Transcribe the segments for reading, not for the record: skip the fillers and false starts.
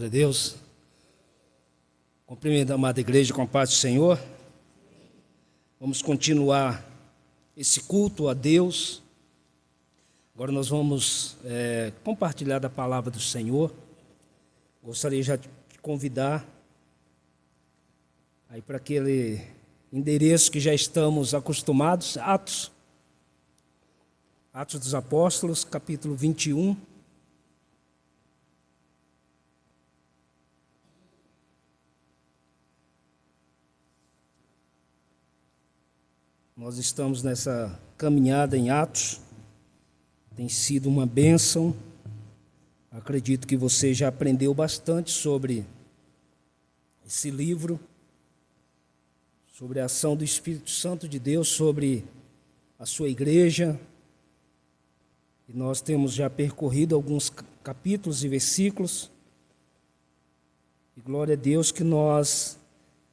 Glória a Deus. Cumprimento a amada igreja com a paz do Senhor. Vamos continuar esse culto a Deus. Agora nós vamos compartilhar da palavra do Senhor. Gostaria já de convidar aí para aquele endereço que já estamos acostumados, Atos dos Apóstolos, capítulo 21. Nós estamos nessa caminhada em Atos, tem sido uma bênção. Acredito que você já aprendeu bastante sobre esse livro, sobre a ação do Espírito Santo de Deus, sobre a sua igreja. E nós temos já percorrido alguns capítulos e versículos. E glória a Deus que nós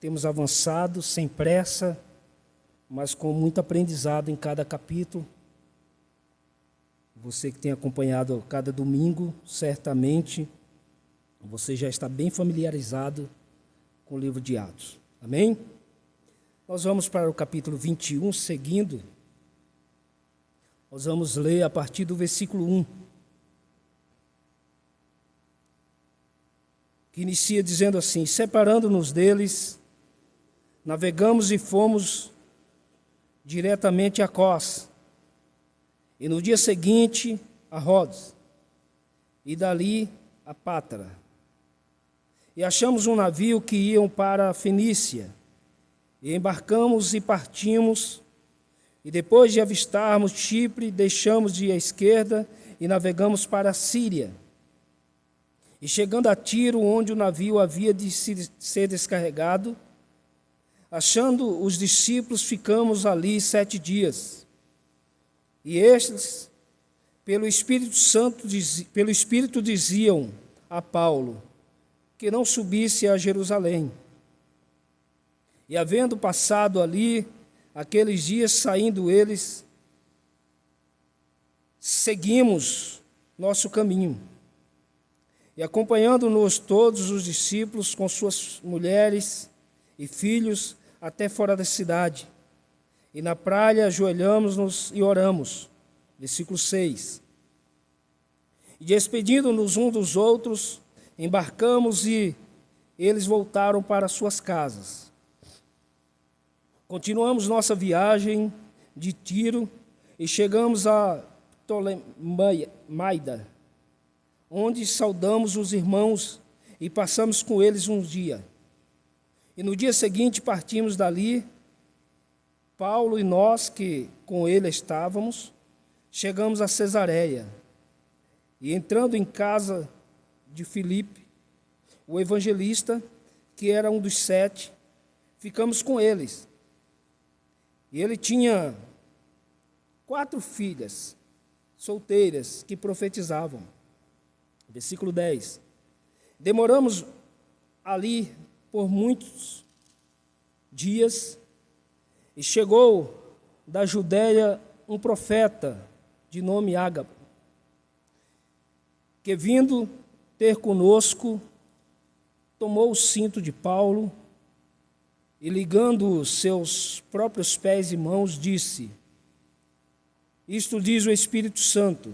temos avançado sem pressa, mas com muito aprendizado em cada capítulo. Você que tem acompanhado cada domingo, certamente você já está bem familiarizado com o livro de Atos. Amém? Nós vamos para o capítulo 21, seguindo. Nós vamos ler a partir do versículo 1, que inicia dizendo assim: separando-nos deles, navegamos e fomos diretamente a Cós, e no dia seguinte a Rodos, e dali a Pátara. E achamos um navio que iam para a Fenícia, e embarcamos e partimos, e depois de avistarmos Chipre, deixamos de ir à esquerda e navegamos para a Síria. E chegando a Tiro, onde o navio havia de ser descarregado, achando os discípulos, ficamos ali 7 dias. E estes, pelo Espírito diziam a Paulo que não subisse a Jerusalém. E havendo passado ali aqueles dias, saindo eles, seguimos nosso caminho. E acompanhando-nos todos os discípulos com suas mulheres e filhos até fora da cidade. E na praia ajoelhamos-nos e oramos. Versículo 6. E despedindo-nos uns dos outros, embarcamos e eles voltaram para suas casas. Continuamos nossa viagem de Tiro e chegamos a Ptolemaida, onde saudamos os irmãos e passamos com eles um dia. E no dia seguinte partimos dali, Paulo e nós que com ele estávamos, chegamos a Cesareia. E entrando em casa de Filipe, o evangelista, que era um dos 7, ficamos com eles. E ele tinha 4 filhas solteiras que profetizavam. Versículo 10. Demoramos ali por muitos dias, e chegou da Judéia um profeta de nome Ágabo, que vindo ter conosco, tomou o cinto de Paulo e, ligando seus próprios pés e mãos, disse: isto diz o Espírito Santo,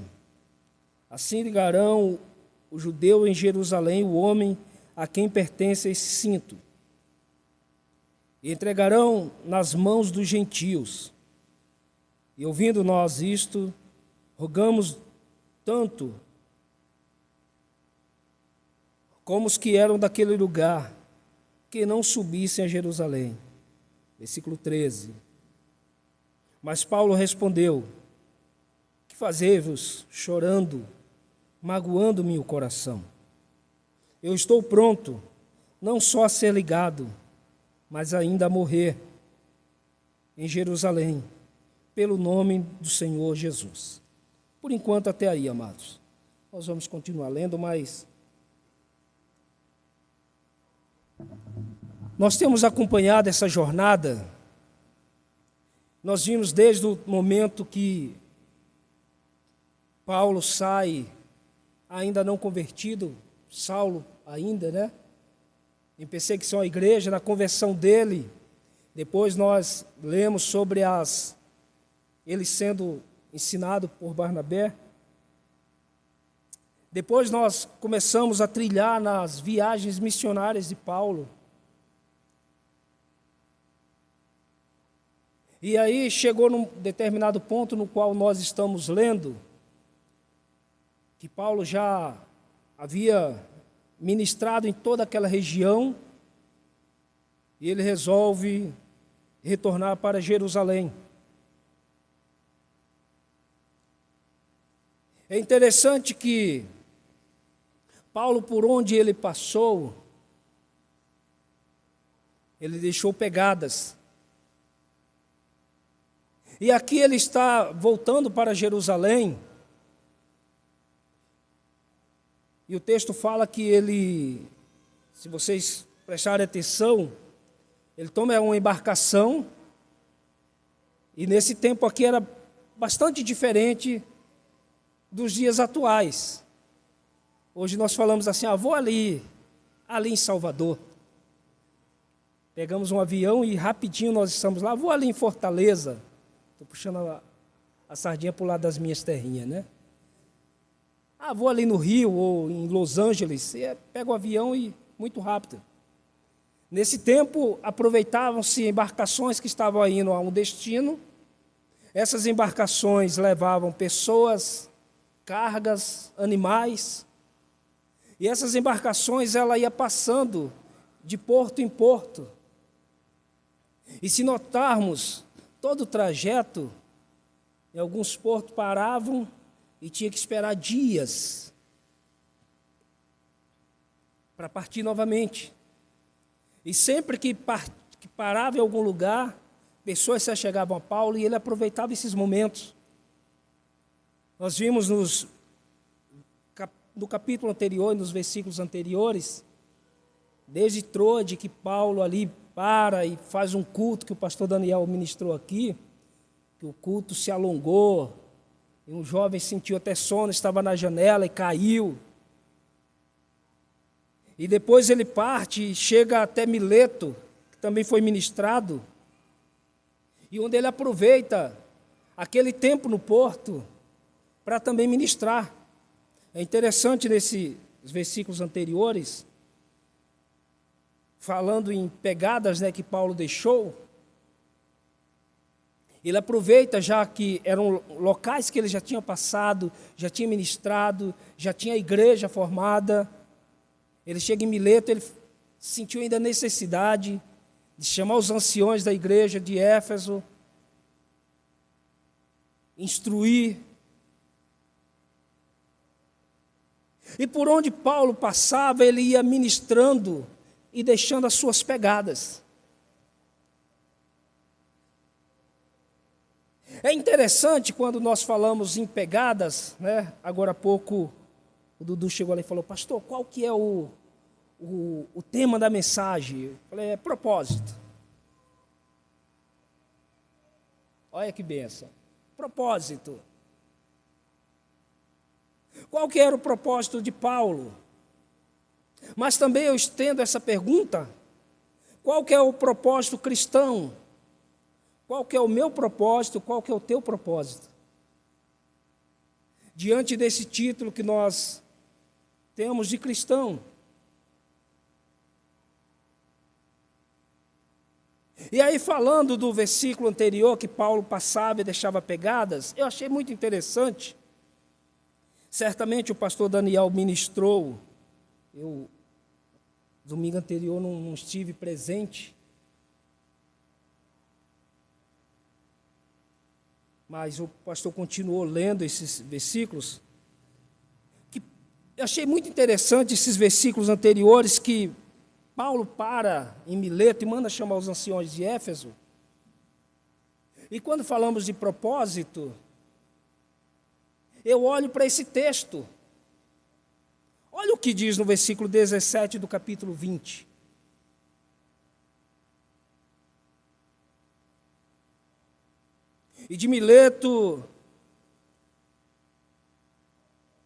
assim ligarão o judeu em Jerusalém o homem a quem pertence esse cinto, e entregarão nas mãos dos gentios. E ouvindo nós isto, rogamos tanto como os que eram daquele lugar, que não subissem a Jerusalém. Versículo 13. Mas Paulo respondeu: que fazei-vos chorando, magoando-me o coração? Eu estou pronto, não só a ser ligado, mas ainda a morrer em Jerusalém, pelo nome do Senhor Jesus. Por enquanto, até aí, amados. Nós vamos continuar lendo, mas nós temos acompanhado essa jornada. Nós vimos desde o momento que Paulo sai, ainda não convertido, Saulo ainda, né? Em perseguição à igreja, na conversão dele. Depois nós lemos sobre ele sendo ensinado por Barnabé. Depois nós começamos a trilhar nas viagens missionárias de Paulo. E aí chegou num determinado ponto no qual nós estamos lendo, que Paulo já havia ministrado em toda aquela região, e ele resolve retornar para Jerusalém. É interessante que Paulo, por onde ele passou, ele deixou pegadas. E aqui ele está voltando para Jerusalém, e o texto fala que ele, se vocês prestarem atenção, ele toma uma embarcação, e nesse tempo aqui era bastante diferente dos dias atuais. Hoje nós falamos assim, vou ali em Salvador. Pegamos um avião e rapidinho nós estamos lá, vou ali em Fortaleza. Estou puxando a sardinha para o lado das minhas terrinhas, né? Vou ali no Rio ou em Los Angeles. Pega o avião e muito rápido. Nesse tempo, aproveitavam-se embarcações que estavam indo a um destino. Essas embarcações levavam pessoas, cargas, animais. E essas embarcações, ela ia passando de porto em porto. E se notarmos, todo o trajeto, em alguns portos paravam e tinha que esperar dias para partir novamente. E sempre que parava em algum lugar, pessoas se achegavam a Paulo e ele aproveitava esses momentos. Nós vimos no capítulo anterior e nos versículos anteriores, desde Troade, que Paulo ali para e faz um culto que o pastor Daniel ministrou aqui, que o culto se alongou, e um jovem sentiu até sono, estava na janela e caiu. E depois ele parte e chega até Mileto, que também foi ministrado, e onde ele aproveita aquele tempo no porto para também ministrar. É interessante nesses versículos anteriores, falando em pegadas, né, que Paulo deixou, ele aproveita já que eram locais que ele já tinha passado, já tinha ministrado, já tinha a igreja formada. Ele chega em Mileto, ele sentiu ainda a necessidade de chamar os anciões da igreja de Éfeso, instruir. E por onde Paulo passava, ele ia ministrando e deixando as suas pegadas. É interessante quando nós falamos em pegadas, né? Agora há pouco o Dudu chegou ali e falou, pastor, qual que é o tema da mensagem? Eu falei, propósito. Olha que bênção. Propósito. Qual que era o propósito de Paulo? Mas também eu estendo essa pergunta, qual que é o propósito cristão? Qual que é o meu propósito? Qual que é o teu propósito? Diante desse título que nós temos de cristão. E aí, falando do versículo anterior, que Paulo passava e deixava pegadas, eu achei muito interessante. Certamente o pastor Daniel ministrou, domingo anterior não estive presente, mas o pastor continuou lendo esses versículos, que eu achei muito interessante esses versículos anteriores, que Paulo para em Mileto e manda chamar os anciões de Éfeso. E quando falamos de propósito, eu olho para esse texto. Olha o que diz no versículo 17 do capítulo 20. E de Mileto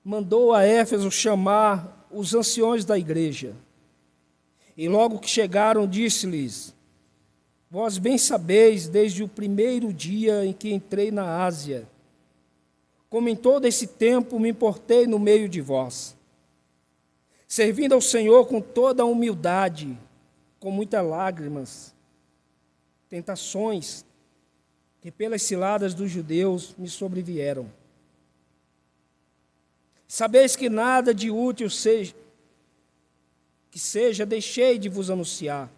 mandou a Éfeso chamar os anciões da igreja. E logo que chegaram, disse-lhes: vós bem sabeis, desde o primeiro dia em que entrei na Ásia, como em todo esse tempo me portei no meio de vós, servindo ao Senhor com toda a humildade, com muitas lágrimas, tentações que pelas ciladas dos judeus me sobrevieram. Sabeis que nada de útil seja, deixei de vos anunciar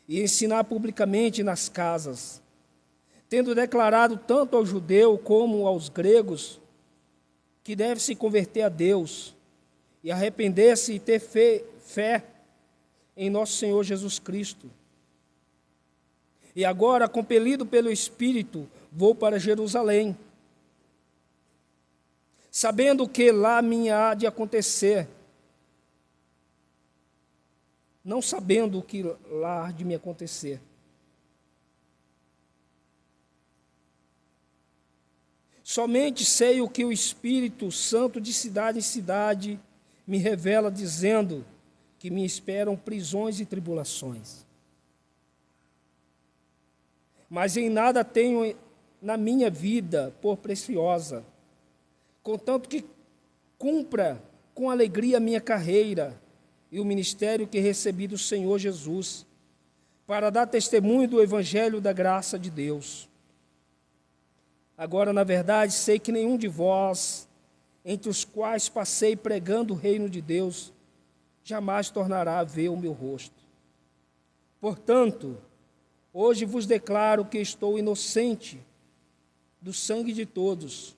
e ensinar publicamente nas casas, tendo declarado tanto ao judeu como aos gregos que deve se converter a Deus e arrepender-se e ter fé em nosso Senhor Jesus Cristo. E agora, compelido pelo Espírito, vou para Jerusalém, sabendo que lá me há de acontecer, não sabendo o que lá há de me acontecer. Somente sei o que o Espírito Santo de cidade em cidade me revela, dizendo que me esperam prisões e tribulações. Mas em nada tenho na minha vida por preciosa, contanto que cumpra com alegria a minha carreira e o ministério que recebi do Senhor Jesus, para dar testemunho do Evangelho da graça de Deus. Agora, na verdade, sei que nenhum de vós, entre os quais passei pregando o reino de Deus, jamais tornará a ver o meu rosto. Portanto, hoje vos declaro que estou inocente do sangue de todos,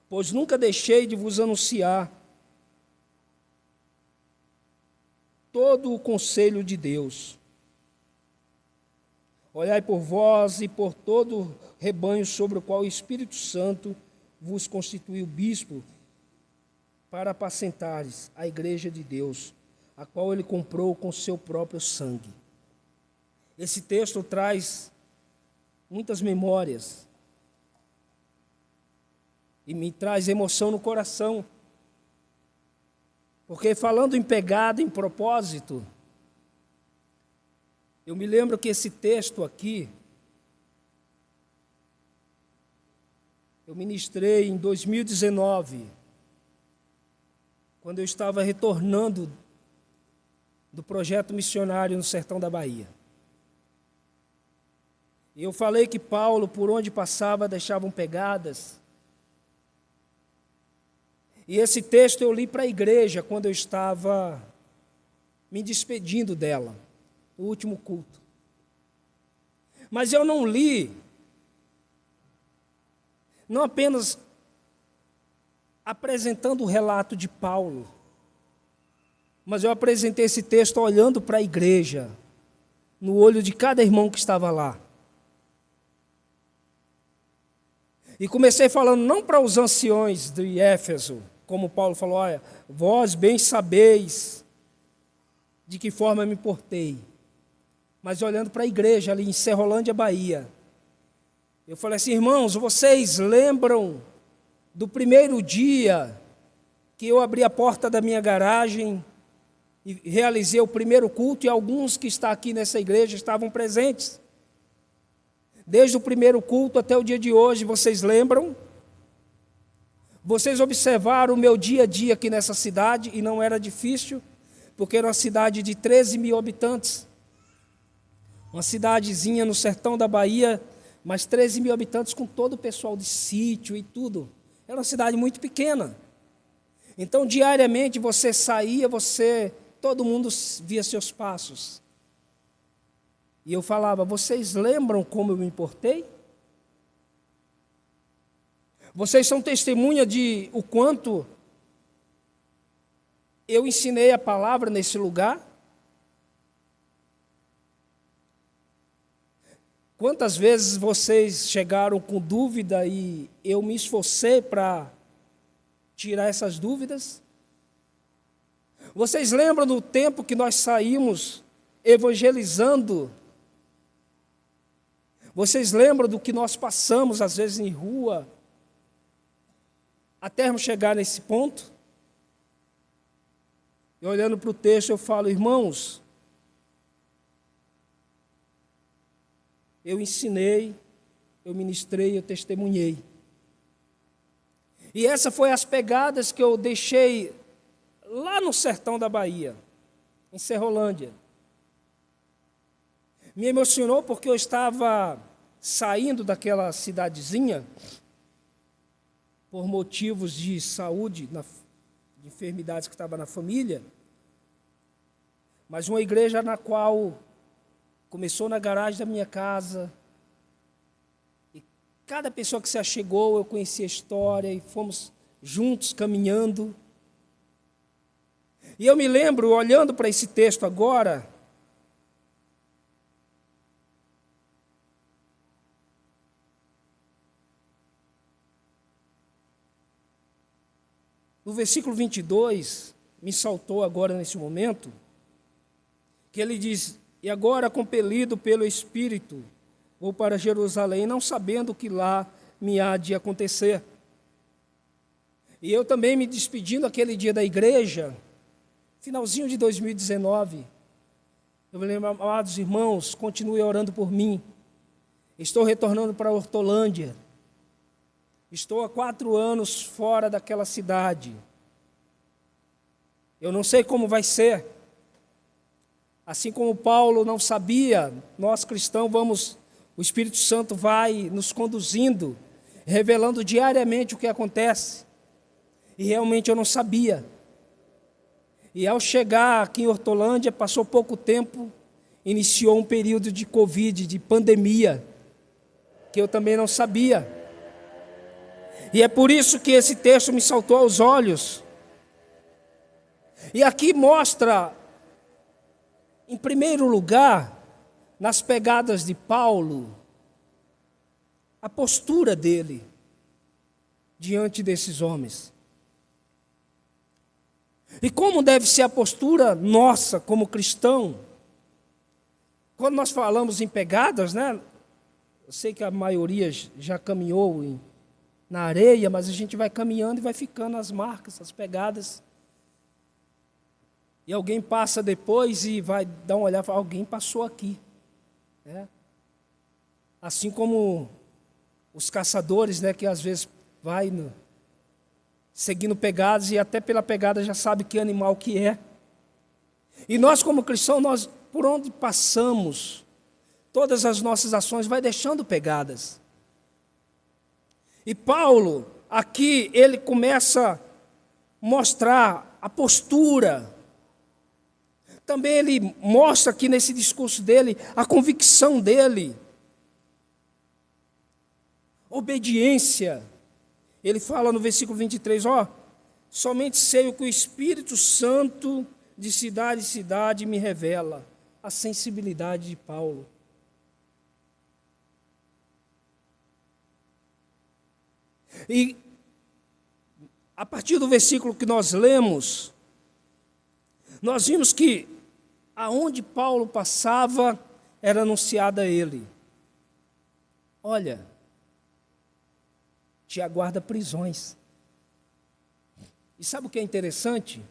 pois nunca deixei de vos anunciar todo o conselho de Deus. Olhai por vós e por todo o rebanho sobre o qual o Espírito Santo vos constituiu bispo, para apacentares a igreja de Deus, a qual ele comprou com seu próprio sangue. Esse texto traz muitas memórias e me traz emoção no coração, porque falando em pegada, em propósito, eu me lembro que esse texto aqui, eu ministrei em 2019, quando eu estava retornando do projeto missionário no sertão da Bahia. E eu falei que Paulo, por onde passava, deixavam pegadas. E esse texto eu li para a igreja quando eu estava me despedindo dela, no último culto. Mas eu não li, não apenas apresentando o relato de Paulo, mas eu apresentei esse texto olhando para a igreja, no olho de cada irmão que estava lá. E comecei falando não para os anciões de Éfeso, como Paulo falou, olha, vós bem sabeis de que forma me portei, mas olhando para a igreja ali em Serrolândia, Bahia. Eu falei assim, irmãos, vocês lembram do primeiro dia que eu abri a porta da minha garagem e realizei o primeiro culto, e alguns que estão aqui nessa igreja estavam presentes? Desde o primeiro culto até o dia de hoje, vocês lembram? Vocês observaram o meu dia a dia aqui nessa cidade, e não era difícil, porque era uma cidade de 13 mil habitantes. Uma cidadezinha no sertão da Bahia, mas 13 mil habitantes com todo o pessoal de sítio e tudo. Era uma cidade muito pequena. Então, diariamente, você saía, todo mundo via seus passos. E eu falava, vocês lembram como eu me importei? Vocês são testemunha de o quanto eu ensinei a palavra nesse lugar? Quantas vezes vocês chegaram com dúvida e eu me esforcei para tirar essas dúvidas? Vocês lembram do tempo que nós saímos evangelizando? Vocês lembram do que nós passamos, às vezes, em rua, até chegar nesse ponto? E olhando para o texto, eu falo, irmãos, eu ensinei, eu ministrei, eu testemunhei. E essa foi as pegadas que eu deixei lá no sertão da Bahia, em Serrolândia. Me emocionou porque eu estava saindo daquela cidadezinha por motivos de saúde, de enfermidades que estava na família, mas uma igreja na qual começou na garagem da minha casa, e cada pessoa que se achegou, eu conheci a história, e fomos juntos caminhando. E eu me lembro, olhando para esse texto agora, no versículo 22, me saltou agora nesse momento, que ele diz, e agora compelido pelo Espírito, vou para Jerusalém, não sabendo o que lá me há de acontecer. E eu também me despedindo aquele dia da igreja, finalzinho de 2019, eu me lembro, amados irmãos, continue orando por mim. Estou retornando para Hortolândia. Estou há 4 anos fora daquela cidade. Eu não sei como vai ser. Assim como Paulo não sabia, nós cristãos o Espírito Santo vai nos conduzindo, revelando diariamente o que acontece. E realmente eu não sabia. E ao chegar aqui em Hortolândia, passou pouco tempo, iniciou um período de Covid, de pandemia, que eu também não sabia. E é por isso que esse texto me saltou aos olhos. E aqui mostra, em primeiro lugar, nas pegadas de Paulo, a postura dele diante desses homens. E como deve ser a postura nossa como cristão? Quando nós falamos em pegadas, né? Eu sei que a maioria já caminhou na areia, mas a gente vai caminhando e vai ficando as marcas, as pegadas. E alguém passa depois e vai dar uma olhada e fala, alguém passou aqui. Assim como os caçadores, né, que às vezes vai seguindo pegadas e até pela pegada já sabe que animal que é. E nós como cristãos, nós, por onde passamos, todas as nossas ações vai deixando pegadas. E Paulo, aqui, ele começa a mostrar a postura. Também ele mostra aqui nesse discurso dele, a convicção dele. Obediência. Ele fala no versículo 23, somente sei o que o Espírito Santo de cidade em cidade me revela. A sensibilidade de Paulo. E a partir do versículo que nós lemos, nós vimos que aonde Paulo passava era anunciada a ele. Olha, te aguarda prisões. E sabe o que é interessante?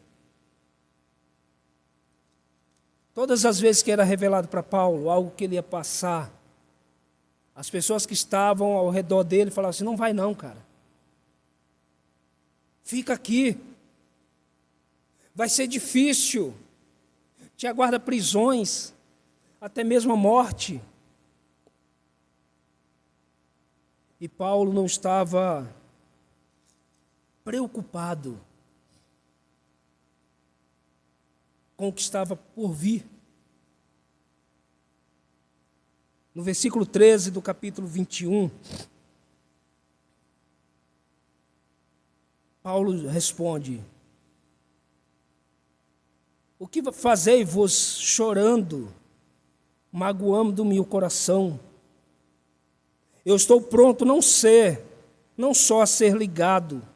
Todas as vezes que era revelado para Paulo algo que ele ia passar, as pessoas que estavam ao redor dele falavam assim, não vai não, cara. Fica aqui. Vai ser difícil. Te aguarda prisões, até mesmo a morte. E Paulo não estava preocupado com o que estava por vir. No versículo 13 do capítulo 21, Paulo responde, o que fazei-vos chorando, magoando-me o coração? Eu estou pronto não só a ser ligado,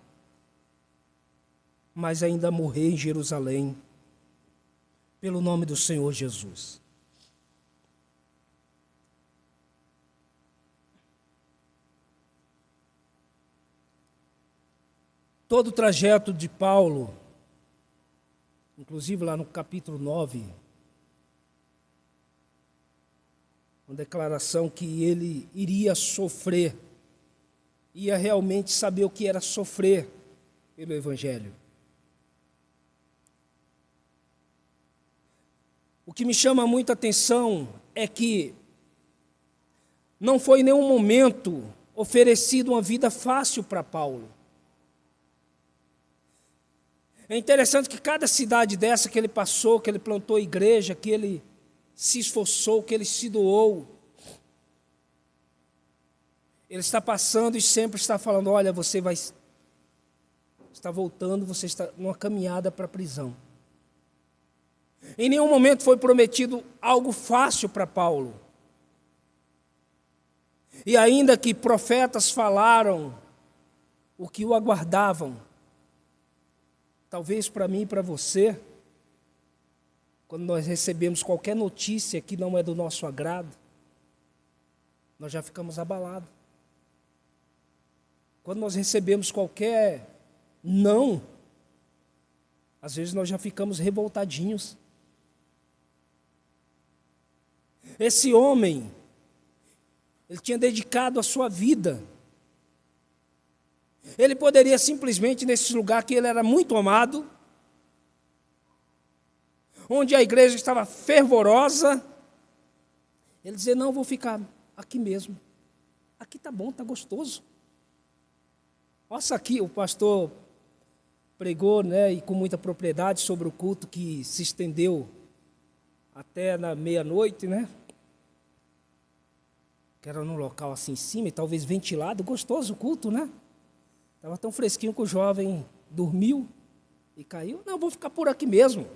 mas ainda a morrer em Jerusalém, pelo nome do Senhor Jesus. Todo o trajeto de Paulo inclusive lá no capítulo 9, uma declaração que ele iria sofrer, ia realmente saber o que era sofrer pelo Evangelho. O que me chama muita atenção é que não foi em nenhum momento oferecido uma vida fácil para Paulo. É interessante que cada cidade dessa que ele passou, que ele plantou igreja, que ele se esforçou, que ele se doou, ele está passando e sempre está falando, olha, você está voltando, você está numa caminhada para a prisão. Em nenhum momento foi prometido algo fácil para Paulo. E ainda que profetas falaram o que o aguardavam, talvez para mim e para você, quando nós recebemos qualquer notícia que não é do nosso agrado, nós já ficamos abalados. Quando nós recebemos qualquer não, às vezes nós já ficamos revoltadinhos. Esse homem, ele tinha dedicado a sua vida. Ele poderia simplesmente, nesse lugar que ele era muito amado, onde a igreja estava fervorosa, ele dizer, não, vou ficar aqui mesmo. Aqui está bom, está gostoso. Nossa, aqui o pastor pregou, e com muita propriedade sobre o culto que se estendeu até na meia-noite, que era num local assim em cima, e talvez ventilado, gostoso o culto, Estava tão fresquinho que o jovem dormiu e caiu. Não, vou ficar por aqui mesmo.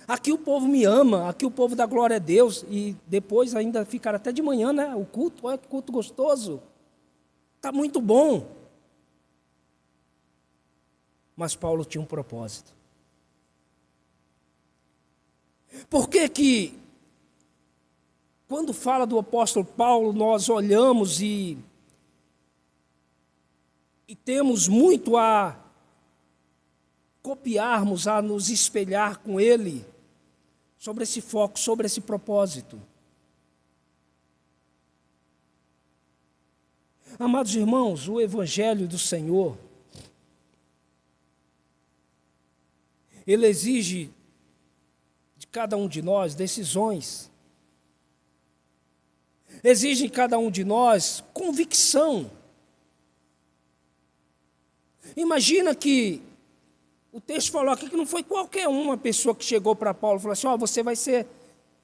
Aqui o povo me ama, aqui o povo dá glória a Deus, e depois ainda ficar até de manhã, o culto, olha que culto gostoso. Está muito bom. Mas Paulo tinha um propósito. Por que quando fala do apóstolo Paulo, nós olhamos e temos muito a copiarmos, a nos espelhar com ele, sobre esse foco, sobre esse propósito? Amados irmãos, o Evangelho do Senhor, ele exige de cada um de nós decisões, exige em cada um de nós convicção. Imagina que o texto falou aqui que não foi qualquer uma pessoa que chegou para Paulo e falou assim, você vai ser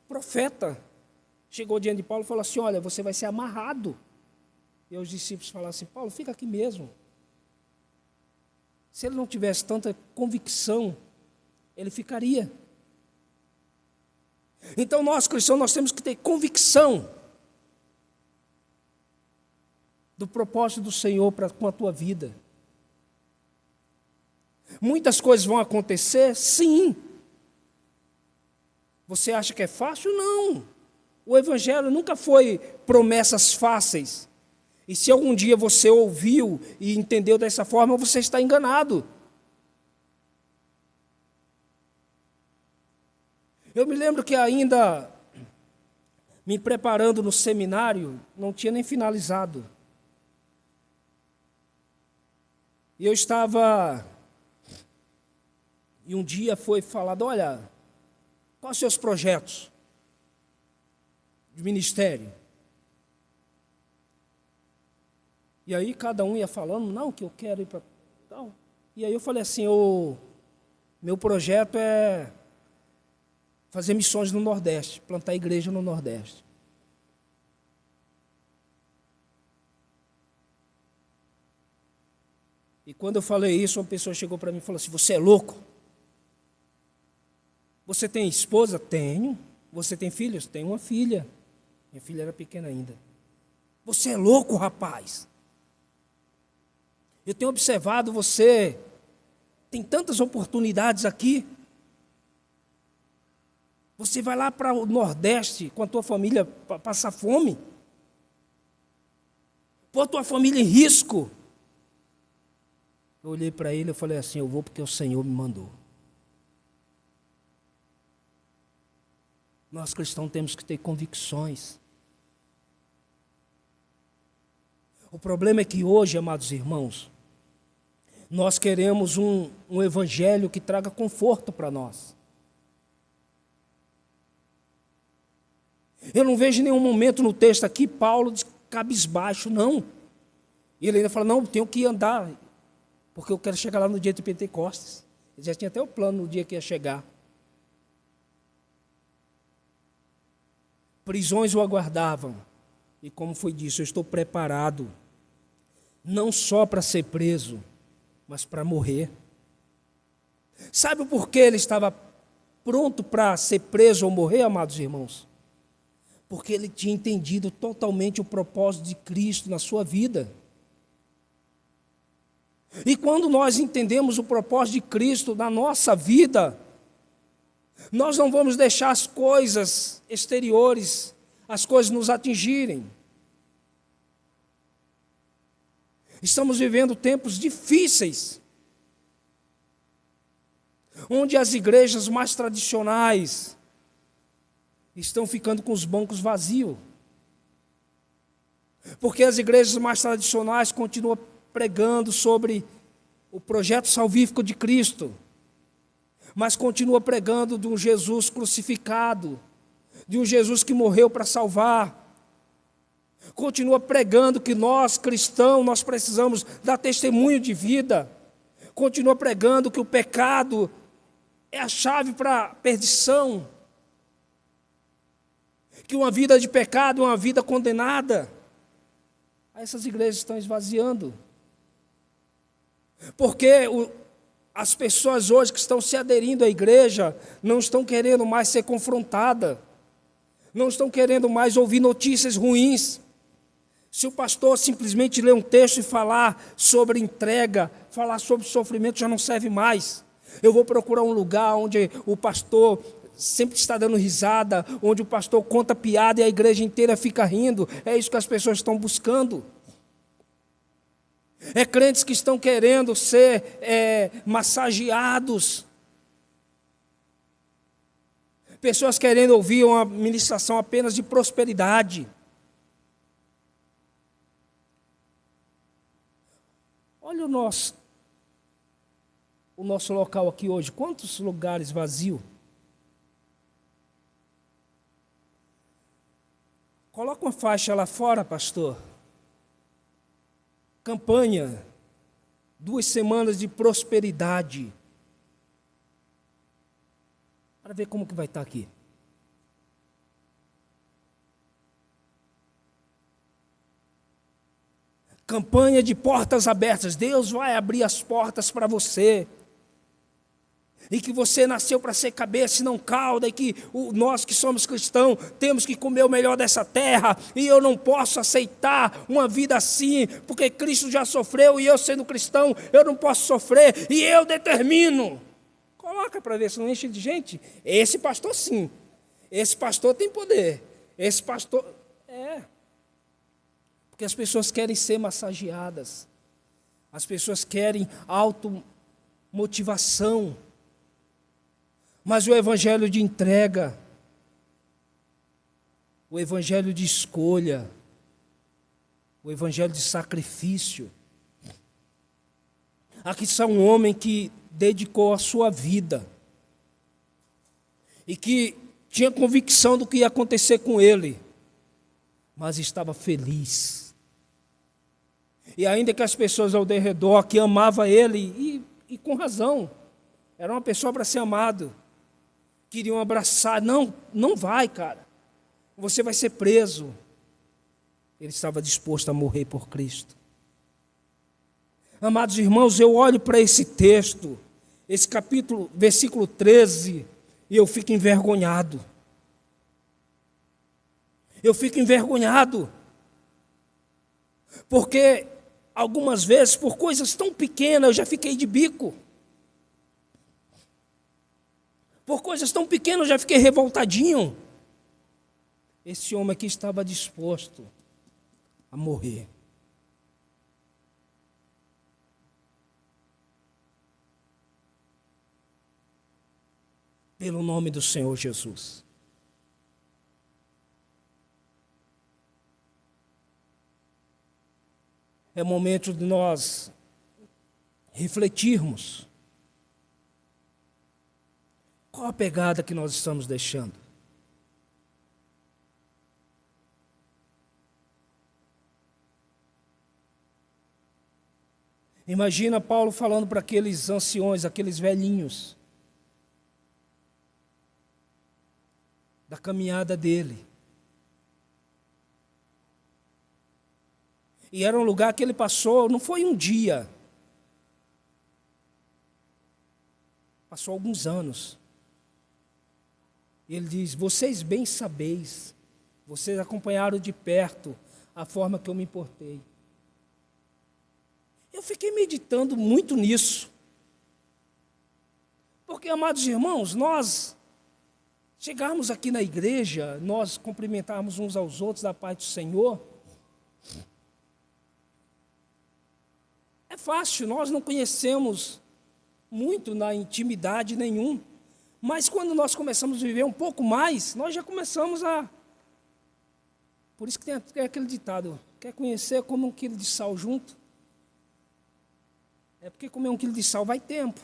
profeta. Chegou diante de Paulo e falou assim, olha, você vai ser amarrado. E os discípulos falaram assim, Paulo, fica aqui mesmo. Se ele não tivesse tanta convicção, ele ficaria. Então nós cristãos, nós temos que ter convicção do propósito do Senhor com a tua vida. Muitas coisas vão acontecer, sim. Você acha que é fácil? Não. O Evangelho nunca foi promessas fáceis. E se algum dia você ouviu e entendeu dessa forma, você está enganado. Eu me lembro que ainda me preparando no seminário, não tinha nem finalizado. E eu estava, e um dia foi falado, olha, quais os seus projetos de ministério? E aí cada um ia falando, não, que eu quero ir para tal. E aí eu falei assim, meu projeto é fazer missões no Nordeste, plantar igreja no Nordeste. E quando eu falei isso, uma pessoa chegou para mim e falou assim, você é louco? Você tem esposa? Tenho. Você tem filhos? Tenho uma filha. Minha filha era pequena ainda. Você é louco, rapaz? Eu tenho observado você, tem tantas oportunidades aqui. Você vai lá para o Nordeste com a tua família para passar fome? Pôr a tua família em risco? Eu olhei para ele e falei assim, eu vou porque o Senhor me mandou. Nós cristãos temos que ter convicções. O problema é que hoje, amados irmãos, nós queremos um evangelho que traga conforto para nós. Eu não vejo em nenhum momento no texto aqui Paulo de cabisbaixo, não. E ele ainda fala, não, tenho que andar, porque eu quero chegar lá no dia de Pentecostes. Ele já tinha até o plano no dia que ia chegar. Prisões o aguardavam. E como foi dito, eu estou preparado, não só para ser preso, mas para morrer. Sabe o porquê ele estava pronto para ser preso ou morrer, amados irmãos? Porque ele tinha entendido totalmente o propósito de Cristo na sua vida. E quando nós entendemos o propósito de Cristo na nossa vida, nós não vamos deixar as coisas exteriores, as coisas nos atingirem. Estamos vivendo tempos difíceis, onde as igrejas mais tradicionais estão ficando com os bancos vazios. Porque as igrejas mais tradicionais continuam pregando sobre o projeto salvífico de Cristo, mas continuam pregando de um Jesus crucificado, de um Jesus que morreu para salvar. Continua pregando que nós, cristãos, nós precisamos dar testemunho de vida. Continua pregando que o pecado é a chave para a perdição. Que uma vida de pecado é uma vida condenada. Essas igrejas estão esvaziando. Porque as pessoas hoje que estão se aderindo à igreja não estão querendo mais ser confrontadas. Não estão querendo mais ouvir notícias ruins. Se o pastor simplesmente ler um texto e falar sobre entrega, falar sobre sofrimento, já não serve mais. Eu vou procurar um lugar onde o pastor sempre está dando risada, onde o pastor conta piada e a igreja inteira fica rindo. É isso que as pessoas estão buscando. É crentes que estão querendo ser massageados. Pessoas querendo ouvir uma ministração apenas de prosperidade. Olha o nosso local aqui hoje. Quantos lugares vazios? Coloca uma faixa lá fora, pastor. Campanha. 2 semanas de prosperidade. Para ver como que vai estar aqui. Campanha de portas abertas. Deus vai abrir as portas para você. E que você nasceu para ser cabeça e não cauda. E que nós que somos cristãos temos que comer o melhor dessa terra. E eu não posso aceitar uma vida assim. Porque Cristo já sofreu e eu sendo cristão eu não posso sofrer. E eu determino. Coloca para ver se não enche de gente. Esse pastor sim. Esse pastor tem poder. Esse pastor... Porque as pessoas querem ser massageadas. As pessoas querem automotivação. Mas o evangelho de entrega, o evangelho de escolha, o evangelho de sacrifício. Aqui está um homem que dedicou a sua vida e que tinha convicção do que ia acontecer com ele, mas estava feliz. E ainda que as pessoas ao redor que amavam ele, e com razão, era uma pessoa para ser amado, queriam abraçar, não vai, cara, você vai ser preso. Ele estava disposto a morrer por Cristo. Amados irmãos, eu olho para esse texto, esse capítulo, versículo 13, e eu fico envergonhado. Eu fico envergonhado, porque algumas vezes, por coisas tão pequenas, eu já fiquei de bico. Por coisas tão pequenas, eu já fiquei revoltadinho. Esse homem aqui estava disposto a morrer. Pelo nome do Senhor Jesus. É momento de nós refletirmos. Qual a pegada que nós estamos deixando? Imagina Paulo falando para aqueles anciões, aqueles velhinhos, da caminhada dele. E era um lugar que ele passou, não foi um dia, passou alguns anos. E ele diz: vocês bem sabeis, vocês acompanharam de perto a forma que eu me importei. Eu fiquei meditando muito nisso. Porque, amados irmãos, nós chegarmos aqui na igreja, nós cumprimentarmos uns aos outros da paz do Senhor, é fácil, nós não conhecemos muito na intimidade nenhum, mas quando nós começamos a viver um pouco mais, nós já começamos a... Por isso que tem aquele ditado, quer conhecer, come um quilo de sal junto. É porque comer um quilo de sal vai tempo.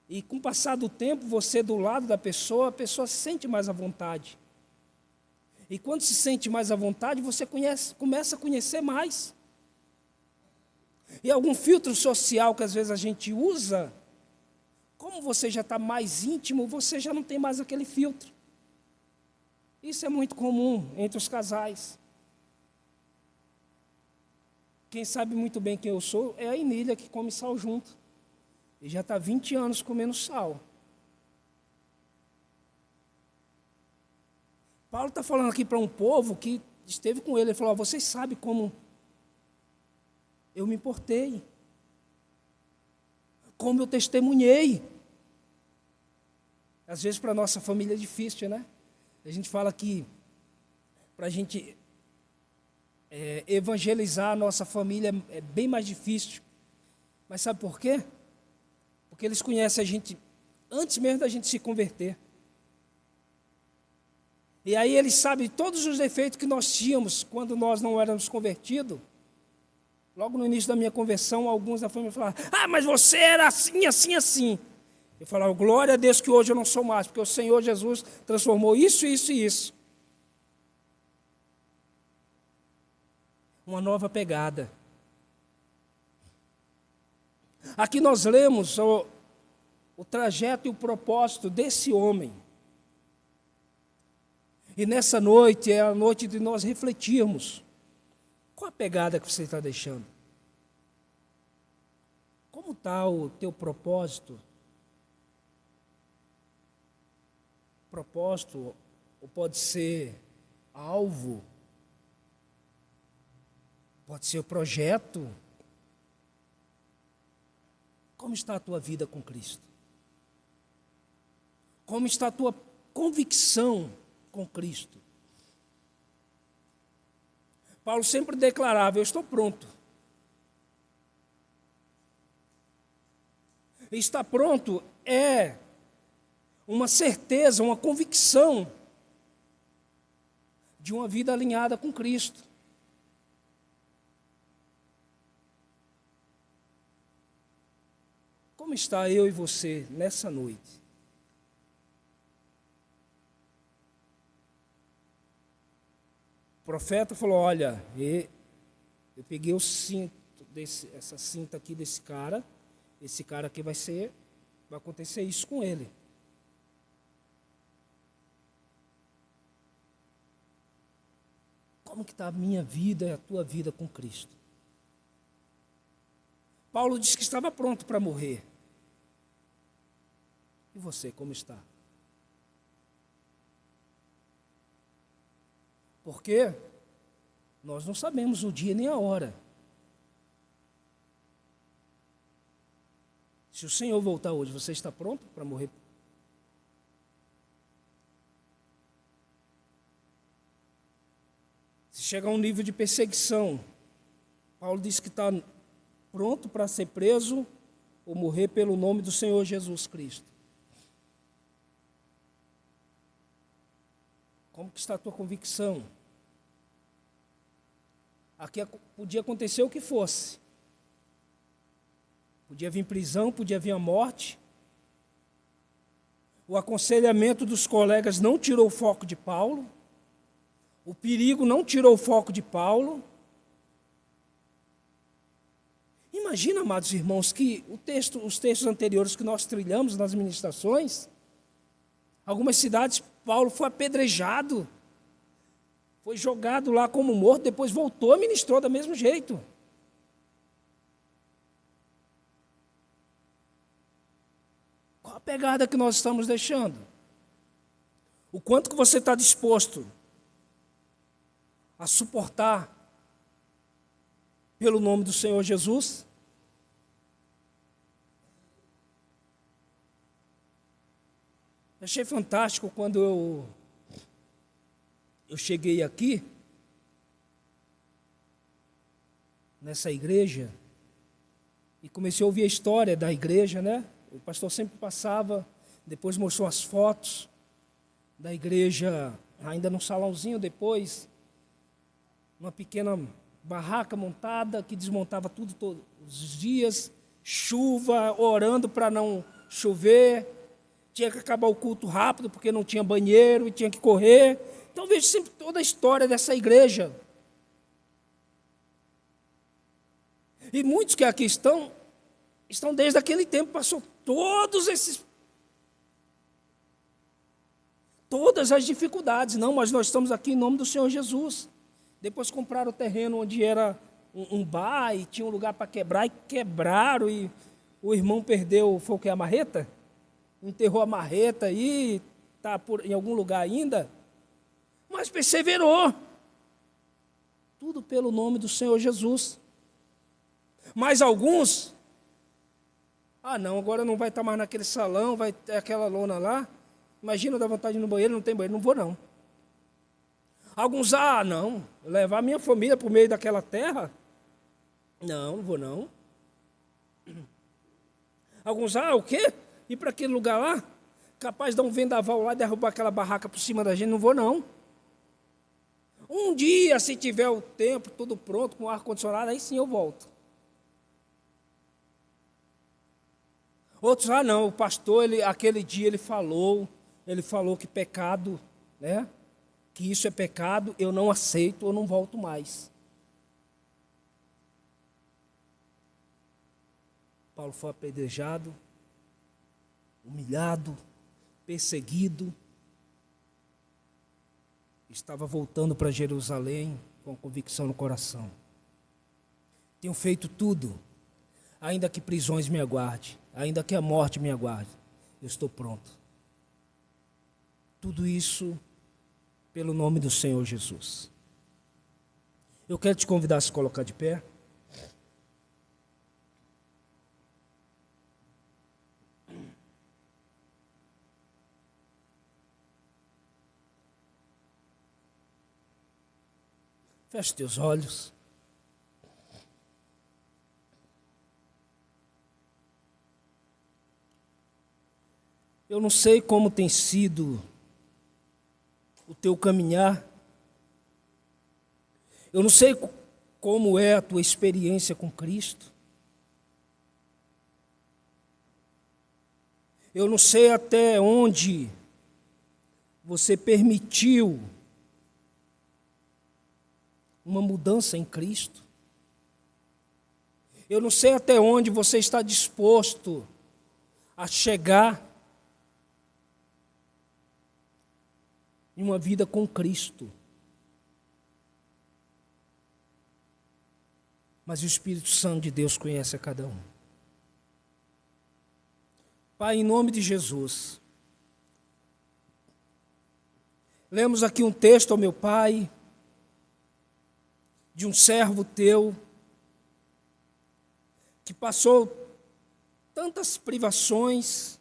E com o passar do tempo, você do lado da pessoa, a pessoa se sente mais à vontade. E quando se sente mais à vontade, você começa a conhecer mais. E algum filtro social que às vezes a gente usa, como você já está mais íntimo, você já não tem mais aquele filtro. Isso é muito comum entre os casais. Quem sabe muito bem quem eu sou é a Emília, que come sal junto. E já está 20 anos comendo sal. Paulo está falando aqui para um povo que esteve com ele. Ele falou: vocês sabem como eu me importei. Como eu testemunhei. Às vezes para a nossa família é difícil, né? A gente fala que para a gente... evangelizar a nossa família é bem mais difícil. Mas sabe por quê? Porque eles conhecem a gente antes mesmo da gente se converter. E aí eles sabem todos os defeitos que nós tínhamos quando nós não éramos convertidos. Logo no início da minha conversão, alguns da família falaram: ah, mas você era assim, assim, assim. Eu falava: glória a Deus que hoje eu não sou mais, porque o Senhor Jesus transformou isso, isso e isso. Uma nova pegada. Aqui nós lemos o trajeto e o propósito desse homem. E nessa noite é a noite de nós refletirmos. Qual a pegada que você está deixando? Como está o teu propósito? Propósito, ou pode ser alvo, pode ser o projeto. Como está a tua vida com Cristo? Como está a tua convicção com Cristo? Paulo sempre declarava: eu estou pronto. Estar pronto é uma certeza, uma convicção de uma vida alinhada com Cristo. Como está eu e você nessa noite? O profeta falou: olha, eu peguei o cinto, essa cinta aqui desse cara, esse cara aqui vai acontecer isso com ele. Como que está a minha vida e a tua vida com Cristo? Paulo disse que estava pronto para morrer. E você, como está? Porque nós não sabemos o dia nem a hora. Se o Senhor voltar hoje, você está pronto para morrer? Se chegar a um nível de perseguição, Paulo diz que está pronto para ser preso ou morrer pelo nome do Senhor Jesus Cristo. Como que está a tua convicção? Aqui podia acontecer o que fosse. Podia vir prisão, podia vir a morte. O aconselhamento dos colegas não tirou o foco de Paulo. O perigo não tirou o foco de Paulo. Imagina, amados irmãos, que os textos anteriores que nós trilhamos nas ministrações, algumas cidades, Paulo foi apedrejado, foi jogado lá como morto, depois voltou e ministrou do mesmo jeito. Qual a pegada que nós estamos deixando? O quanto que você está disposto a suportar pelo nome do Senhor Jesus? Achei fantástico quando eu cheguei aqui, nessa igreja, e comecei a ouvir a história da igreja, né? O pastor sempre passava, depois mostrou as fotos da igreja, ainda num salãozinho, depois, uma pequena barraca montada, que desmontava tudo todos os dias, chuva, orando para não chover, tinha que acabar o culto rápido, porque não tinha banheiro, e tinha que correr. Então, vejo sempre toda a história dessa igreja. E muitos que aqui estão desde aquele tempo, passou todas as dificuldades. Não, mas nós estamos aqui em nome do Senhor Jesus. Depois compraram o terreno onde era um bar, e tinha um lugar para quebrar, e quebraram, e o irmão perdeu, foi o que, a marreta? Enterrou a marreta aí, está em algum lugar ainda, mas perseverou. Tudo pelo nome do Senhor Jesus. Mas alguns, não, agora não vai estar mais naquele salão, vai ter aquela lona lá. Imagina, dá vontade de ir no banheiro, não tem banheiro, não vou não. Alguns, não, levar a minha família para o meio daquela terra? Não, não vou não. Alguns, o quê? Ir para aquele lugar lá? Capaz de dar um vendaval lá, derrubar aquela barraca por cima da gente? Não vou não. Um dia, se tiver o tempo, tudo pronto, com ar-condicionado, aí sim eu volto. Outros, não, o pastor, aquele dia ele falou que pecado, né? Que isso é pecado, eu não aceito, eu não volto mais. Paulo foi apedrejado, humilhado, perseguido. Estava voltando para Jerusalém com convicção no coração. Tenho feito tudo, ainda que prisões me aguarde, ainda que a morte me aguarde, eu estou pronto. Tudo isso pelo nome do Senhor Jesus. Eu quero te convidar a se colocar de pé. Feche teus olhos. Eu não sei como tem sido o teu caminhar. Eu não sei como é a tua experiência com Cristo. Eu não sei até onde você permitiu uma mudança em Cristo. Eu não sei até onde você está disposto a chegar em uma vida com Cristo. Mas o Espírito Santo de Deus conhece a cada um. Pai, em nome de Jesus, lemos aqui um texto, ó meu Pai, de um servo teu, que passou tantas privações,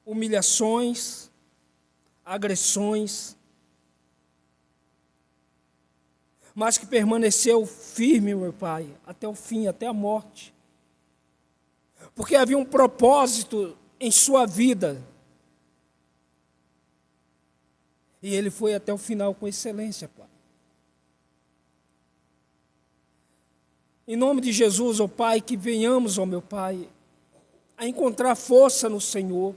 humilhações, agressões, mas que permaneceu firme, meu Pai, até o fim, até a morte. Porque havia um propósito em sua vida. E ele foi até o final com excelência, Pai. Em nome de Jesus, ó Pai, que venhamos, ó meu Pai, a encontrar força no Senhor.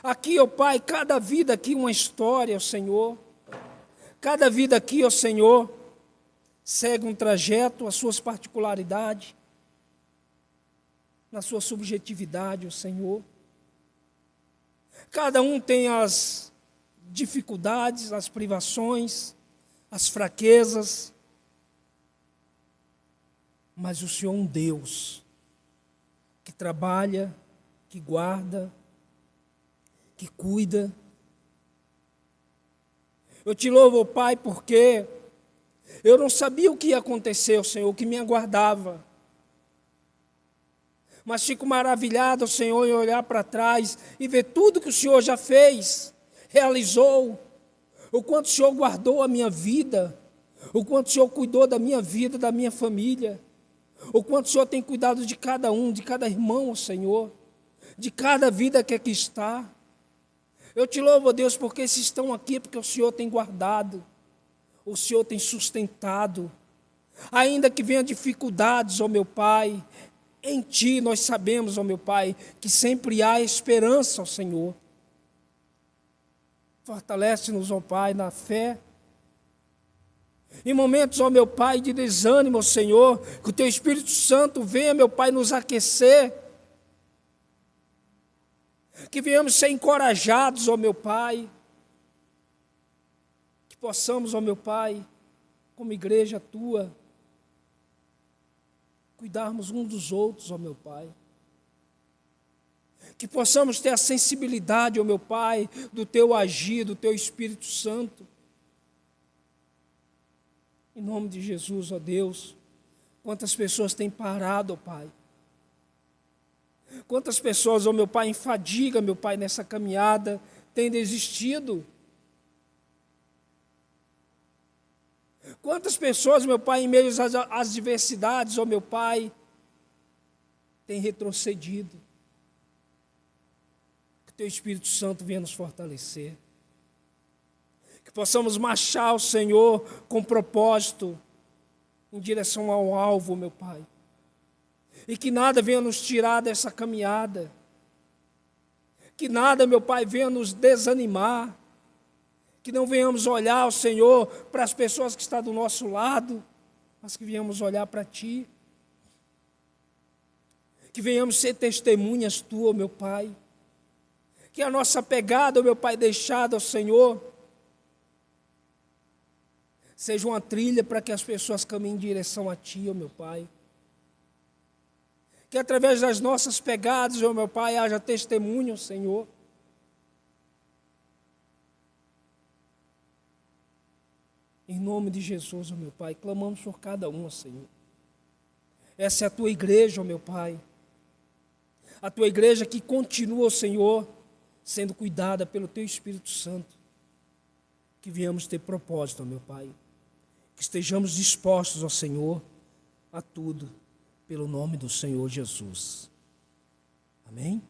Aqui, ó Pai, cada vida aqui uma história, ó Senhor. Cada vida aqui, ó Senhor, segue um trajeto, as suas particularidades, na sua subjetividade, ó Senhor. Cada um tem as dificuldades, as privações, as fraquezas, mas o Senhor é um Deus que trabalha, que guarda, que cuida. Eu te louvo, Pai, porque eu não sabia o que ia acontecer, Senhor, o que me aguardava. Mas fico maravilhado, Senhor, em olhar para trás e ver tudo que o Senhor já fez, realizou, o quanto o Senhor guardou a minha vida, o quanto o Senhor cuidou da minha vida, da minha família, o quanto o Senhor tem cuidado de cada um, de cada irmão, Senhor, de cada vida que aqui está. Eu te louvo, Deus, porque se estão aqui, porque o Senhor tem guardado, o Senhor tem sustentado, ainda que venham dificuldades, ó meu Pai, em Ti nós sabemos, ó meu Pai, que sempre há esperança, ó Senhor. Fortalece-nos, ó Pai, na fé. Em momentos, ó meu Pai, de desânimo, ó Senhor, que o Teu Espírito Santo venha, meu Pai, nos aquecer. Que venhamos ser encorajados, ó meu Pai. Que possamos, ó meu Pai, como igreja Tua, cuidarmos uns dos outros, ó meu Pai. Que possamos ter a sensibilidade, ó meu Pai, do Teu agir, do Teu Espírito Santo. Em nome de Jesus, ó Deus, quantas pessoas têm parado, ó Pai. Quantas pessoas, ó meu Pai, em fadiga, meu Pai, nessa caminhada, têm desistido. Quantas pessoas, meu Pai, em meio às diversidades, ó meu Pai, têm retrocedido. Que o Teu Espírito Santo venha nos fortalecer. Que possamos marchar, o Senhor, com propósito, em direção ao alvo, meu Pai. E que nada venha nos tirar dessa caminhada. Que nada, meu Pai, venha nos desanimar. Que não venhamos olhar, o Senhor, para as pessoas que estão do nosso lado, mas que venhamos olhar para Ti. Que venhamos ser testemunhas Tuas, meu Pai. Que a nossa pegada, meu Pai, deixada ao Senhor, seja uma trilha para que as pessoas caminhem em direção a Ti, ó meu Pai. Que através das nossas pegadas, ó meu Pai, haja testemunho, Senhor. Em nome de Jesus, ó meu Pai, clamamos por cada um, ó Senhor. Essa é a Tua igreja, ó meu Pai. A Tua igreja que continua, ó Senhor, sendo cuidada pelo Teu Espírito Santo. Que venhamos ter propósito, ó meu Pai. Que estejamos dispostos, ó Senhor, a tudo, pelo nome do Senhor Jesus. Amém?